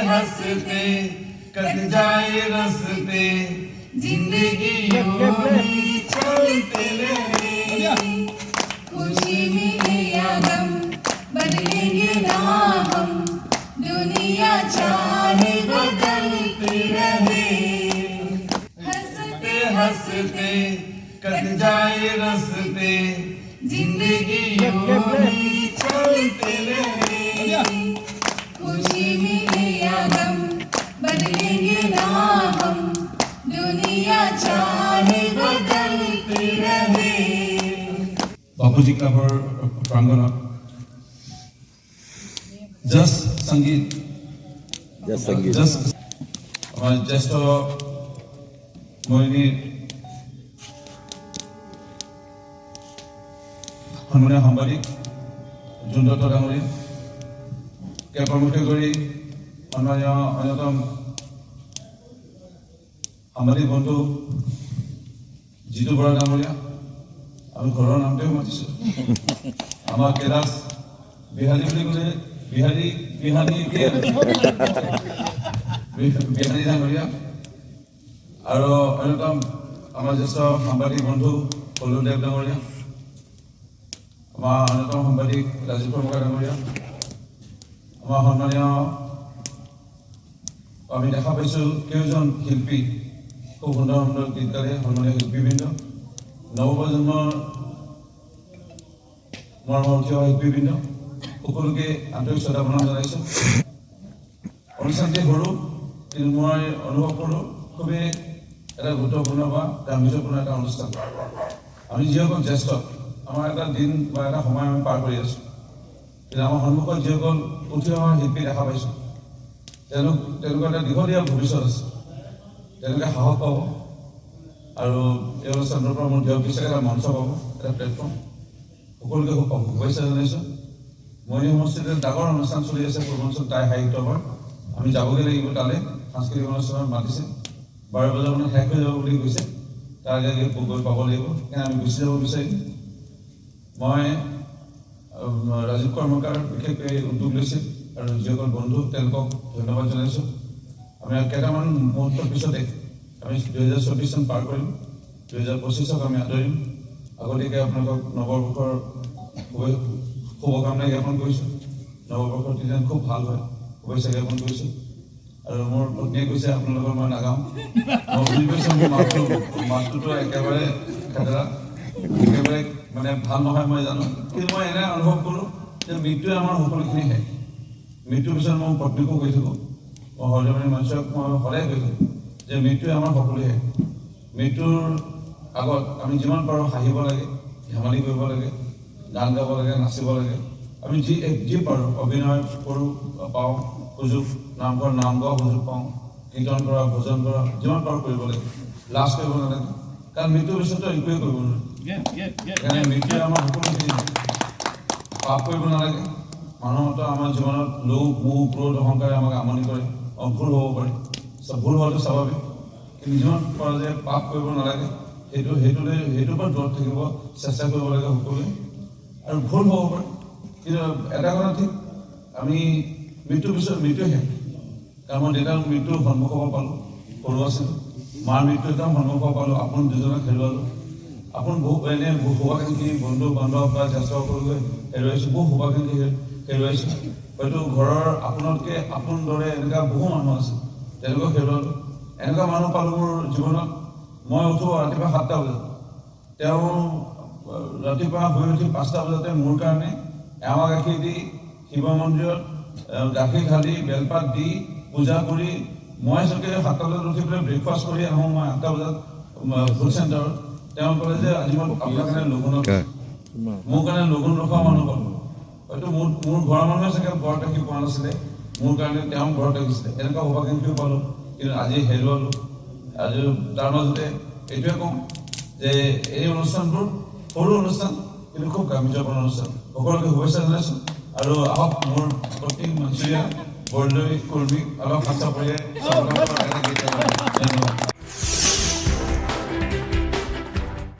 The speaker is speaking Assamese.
हंसते कट जाए रस्ते जिंदगी यूं ही चलते रहे खुशी मिले या गम बदलेंगे ना हम दुनिया चाहे बदलती रहे हंसते हंसते कट जाए रस्ते जिंदगी यूं ही चलते रहे खुशी मिले या गम बदलेंगे ना हम दुनिया चाहे बदलती रहे बापूजी क्लबर प्रांगणत जस्ट संगीत আমার জ্যেষ্ঠ মৰিণীৰ সন্মানীয় সাংবাদিক জুন দত্ত ডাঙৰীয়া কেপৰমুখী কৰি সন্মানীয় অন্যতম সাংবাদিক বন্ধু জিতু বৰা ডাঙৰীয়া আমি ঘৰৰ নামটোৱে মাতিছোঁ আমাৰ কেৰাছ বিহালী বুলি ক'লে বিহালী ডাঙৰীয়া আৰু অন্যতম আমাৰ জ্যেষ্ঠ সাংবাদিক বন্ধু পল্লৱদেৱ ডাঙৰীয়া আমাৰ অন্যতম সাংবাদিক ৰাজীৱ কৰ্মকাৰ ডাঙৰীয়া আমাৰ সন্মানীয় আমি দেখা পাইছোঁ কেইজন শিল্পী খুব সুন্দৰ সুন্দৰ গীত গালে সন্মানীয় শিল্পীবৃন্দ নৱপ্ৰজন্মৰ মৰ্মহতীয় শিল্পীবৃন্দ সকলোকে আন্তৰিক শ্ৰদ্ধা প্ৰণাম জনাইছোঁ অনুষ্ঠানটি সৰু কিন্তু মই অনুভৱ কৰোঁ খুবেই এটা গুৰুত্বপূৰ্ণ বা গাম্ভীৰ্যপূৰ্ণ এটা অনুষ্ঠান আমি যিসকল জ্যেষ্ঠ আমাৰ এটা দিন বা এটা সময় আমি পাৰ কৰি আছোঁ কিন্তু আমাৰ সন্মুখত যিসকল উঠি অহা শিল্পী দেখা পাইছোঁ তেওঁলোকৰ এটা দীঘলীয়া ভৱিষ্যত আছে তেওঁলোকে সাহস পাব আৰু এই অনুষ্ঠানটোৰ পৰা মোৰ দিয়ক বিচাৰে এটা মঞ্চ পাব এটা প্লেটফৰ্ম সকলোকে শুভেচ্ছা জনাইছোঁ মৰিণী সমষ্টিত ডাঙৰ অনুষ্ঠান চলি আছে পূৰ্বাঞ্চল টাই সাহিত্য সভাৰ আমি যাবগৈ লাগিব তালৈ সাংস্কৃতিক অনুষ্ঠানত মাতিছে 12 বজাৰ মানে শেষ হৈ যাব বুলি কৈছে তাৰ আগে আগে গৈ পাব লাগিব সেইকাৰণে আমি গুচি যাব বিচাৰিম মই ৰাজীৱ কৰ্মকাৰ বিশেষকৈ উদ্যোগ লৈছিল আৰু যিসকল বন্ধু তেওঁলোকক ধন্যবাদ জনাইছোঁ আমি কেইটামান মুহূৰ্তৰ পিছতে আমি 2024 চন পাৰ কৰিম 2025ক আমি আদৰিম আগতীয়াকৈ আপোনালোকক নৱবৰ্ষৰ শুভকামনা জ্ঞাপন কৰিছোঁ নৱবৰ্ষৰ দিনা খুব ভাল হয় শুভেচ্ছা জ্ঞাপন কৰিছোঁ আৰু মোৰ পত্নীয়ে কৈছে আপোনালোকৰ মই নাগাওঁ মই বুজি পাইছোঁ মোৰ মাতটোতো একেবাৰে খেদৰা একেবাৰে মানে ভাল নহয় মই জানো কিন্তু মই এনে অনুভৱ কৰোঁ যে মৃত্যুৱে আমাৰ সকলোখিনি শেষ মৃত্যুৰ পিছত মই পত্নীকো কৈ থাকোঁ মই হৰদেৱানী মঞ্চক মই সদায় কৈ থাকোঁ যে মৃত্যুৱে আমাৰ সকলো শেষ মৃত্যুৰ আগত আমি যিমান পাৰোঁ হাঁহিব লাগে ধেমালি কৰিব লাগে গান গাব লাগে নাচিব লাগে আমি যি পাৰোঁ অভিনয় কৰোঁ পাওঁ সুযোগ নামঘৰ নাম গোৱা সুযোগ পাওঁ কীৰ্তন কৰা ভোজন কৰা যিমান পাৰোঁ কৰিব লাগে লাজ কৰিব নালাগে কাৰণ মৃত্যুৰ পিছতো একোৱে কৰিব নোৱাৰে সেইকাৰণে মৃত্যুৱে আমাৰ সকলোখিনি পাপ কৰিব নালাগে মানুহতো আমাৰ জীৱনত লোভ মোহ ক্ৰোধ অহংকাৰে আমাক আমনি কৰে ভুল হ'ব পাৰে ভুল হোৱাটো স্বাভাৱিক কিন্তু যিমান পৰা যে পাপ কৰিব নালাগে সেইটোৰ পৰা দূৰত থাকিব চেষ্টা কৰিব লাগে সকলোৱে আৰু ভুল হ'ব পাৰে কিন্তু এটা কথা ঠিক আমি মৃত্যুৰ পিছত মৃত্যু শেষ কাৰণ মই দেউতাৰ মৃত্যুৰ সন্মুখৰ পৰা পালোঁ সৰু আছিলোঁ মাৰ মৃত্যু একদম সন্মুখৰ পালোঁ আপোন দুজনক হেৰুৱালোঁ আপোন বহু এনে শুভাকাংক্ষী বন্ধু বান্ধৱ বা জ্যেষ্ঠসকললৈ হেৰুৱাইছোঁ বহু শুভাকাংক্ষী হেৰুৱাইছোঁ হয়তো ঘৰৰ আপোনতকৈ আপোন দৰে এনেকুৱা বহু মানুহ আছে তেওঁলোকক হেৰুৱালোঁ এনেকুৱা মানুহ পালোঁ মোৰ জীৱনত মই উঠোঁ ৰাতিপুৱা 7টা বজাত তেওঁ ৰাতিপুৱা শুই উঠি 5টা বজাতে মোৰ কাৰণে এৱা গাখীৰ দি শিৱ মন্দিৰত গাখীৰ ঢালি বেলপাত দি পূজা কৰি মই চাগে 7টা বজাত উঠি পেলাই ব্ৰেকফাষ্ট কৰি আহোঁ মই 8টা বজাত ফুড চেণ্টাৰত তেওঁ ক'লে যে আজি মই আপোনাৰ কাৰণে লঘোণ মোৰ কাৰণে লঘোণ ৰখোৱা মানুহ পালোঁ হয়তো মোৰ ঘৰৰ মানুহে চাগে ঘৰত ৰাখি পোৱা নাছিলে মোৰ কাৰণে তেওঁ ঘৰত ৰাখিছিলে এনেকুৱা শুভাকাংক্ষীও পালোঁ কিন্তু আজি হেৰুৱালোঁ আজি তাৰ মাজতে এইটোৱে কওঁ যে এই অনুষ্ঠানবোৰ সৰু অনুষ্ঠান কিন্তু খুব গাম্ভীৰ্যপূৰ্ণ অনুষ্ঠান সকলোকে শুভেচ্ছা জনাইছোঁ আৰু আহক মোৰ প্ৰতি মঞ্চৰীয়া বৰদলৈ কৰ্মীক অলপ হাত চাপৰিয়াই ধন্যবাদ।